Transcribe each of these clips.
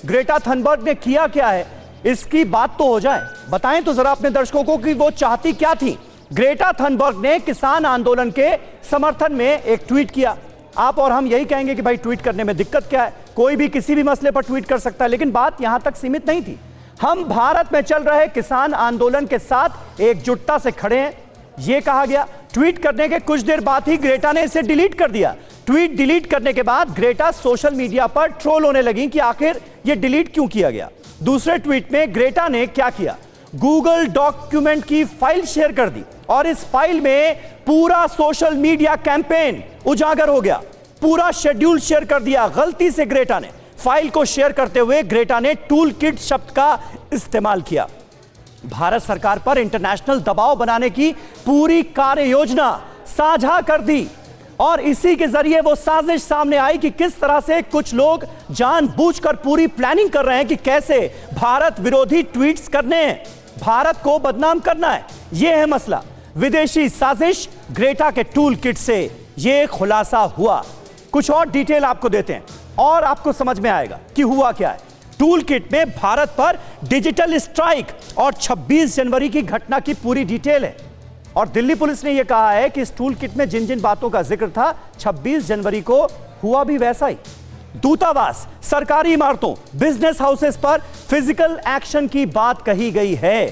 Greta Thunberg ने किया क्या है, इसकी बात तो हो जाए। बताएं तो जरा अपने दर्शकों को कि वो चाहती क्या थी। ग्रेटा थनबर्ग ने किसान आंदोलन के समर्थन में एक ट्वीट किया। आप और हम यही कहेंगे कि भाई ट्वीट करने में दिक्कत क्या है, कोई भी किसी भी मसले पर ट्वीट कर सकता है, लेकिन बात यहां तक सीमित नहीं थी। हम भारत में चल रहे किसान आंदोलन के साथ एकजुटता से खड़े हैं, यह कहा गया। ट्वीट करने के कुछ देर बाद ही ग्रेटा ने इसे डिलीट कर दिया। ट्वीट डिलीट करने के बाद ग्रेटा सोशल मीडिया पर ट्रोल होने लगी कि आखिर यह डिलीट क्यों किया गया। दूसरे ट्वीट में ग्रेटा ने क्या किया, गूगल डॉक्यूमेंट की फाइल शेयर कर दी और इस फाइल में पूरा सोशल मीडिया कैंपेन उजागर हो गया। पूरा शेड्यूल शेयर कर दिया। गलती से ग्रेटा ने फाइल को शेयर करते हुए ग्रेटा ने टूल किट शब्द का इस्तेमाल किया। भारत सरकार पर इंटरनेशनल दबाव बनाने की पूरी कार्य योजना साझा कर दी और इसी के जरिए वो साजिश सामने आई कि किस तरह से कुछ लोग जानबूझकर पूरी प्लानिंग कर रहे हैं कि कैसे भारत विरोधी ट्वीट्स करने हैं, भारत को बदनाम करना है। यह है मसला। विदेशी साजिश ग्रेटा के टूल किट से यह खुलासा हुआ। कुछ और डिटेल आपको देते हैं और आपको समझ में आएगा कि हुआ क्या है। टूल किट में भारत पर डिजिटल स्ट्राइक और 26 जनवरी की घटना की पूरी डिटेल है और दिल्ली पुलिस ने यह कहा है कि इस टूल किट में जिन जिन बातों का जिक्र था 26 जनवरी को हुआ भी वैसा ही। दूतावास, सरकारी इमारतों, बिजनेस हाउसेस पर फिजिकल एक्शन की बात कही गई है।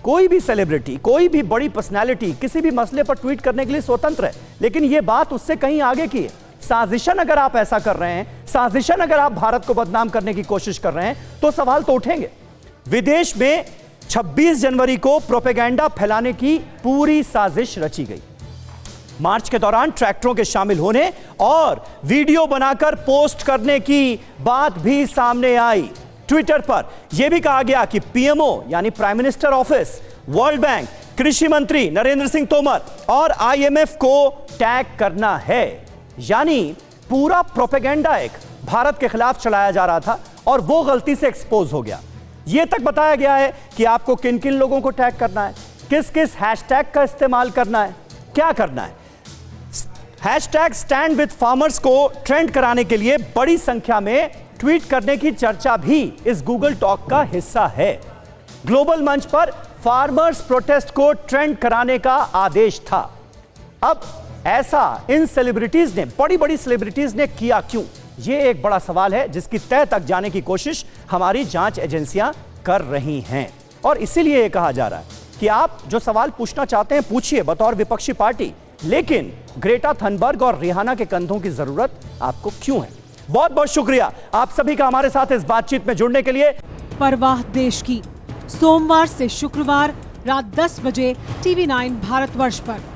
कोई भी सेलिब्रिटी, कोई भी बड़ी पर्सनैलिटी किसी भी मसले पर ट्वीट करने के लिए स्वतंत्र है, लेकिन यह बात उससे कहीं आगे की है। साजिशन अगर आप ऐसा कर रहे हैं, साजिशन अगर आप भारत को बदनाम करने की कोशिश कर रहे हैं तो सवाल तो उठेंगे। विदेश में 26 जनवरी को प्रोपेगेंडा फैलाने की पूरी साजिश रची गई। मार्च के दौरान ट्रैक्टरों के शामिल होने और वीडियो बनाकर पोस्ट करने की बात भी सामने आई। ट्विटर पर यह भी कहा गया कि पीएमओ यानी prime minister office, world bank, कृषि मंत्री नरेंद्र सिंह तोमर और आईएमएफ को टैग करना है। यानी पूरा प्रोपेगेंडा एक भारत के खिलाफ चलाया जा रहा था और वो गलती से एक्सपोज हो गया। यह तक बताया गया है कि आपको किन किन लोगों को टैग करना है, किस किस हैशटैग का इस्तेमाल करना है, क्या करना है। हैशटैग स्टैंड विद फार्मर्स को ट्रेंड कराने के लिए बड़ी संख्या में ट्वीट करने की चर्चा भी इस गूगल टॉक का हिस्सा है। ग्लोबल मंच पर फार्मर्स प्रोटेस्ट को ट्रेंड कराने का आदेश था। अब ऐसा इन सेलिब्रिटीज ने, बड़ी बड़ी सेलिब्रिटीज ने किया क्यों, यह एक बड़ा सवाल है जिसकी तह तक जाने की कोशिश हमारी जांच एजेंसियां कर रही हैं। और इसीलिए यह कहा जा रहा है कि आप जो सवाल पूछना चाहते हैं पूछिए बतौर विपक्षी पार्टी, लेकिन ग्रेटा थनबर्ग और रिहाना के कंधों की जरूरत आपको क्यों है। बहुत बहुत शुक्रिया आप सभी का हमारे साथ इस बातचीत में जुड़ने के लिए। परवाह देश की, सोमवार से शुक्रवार रात 10 बजे TV9 भारतवर्ष पर।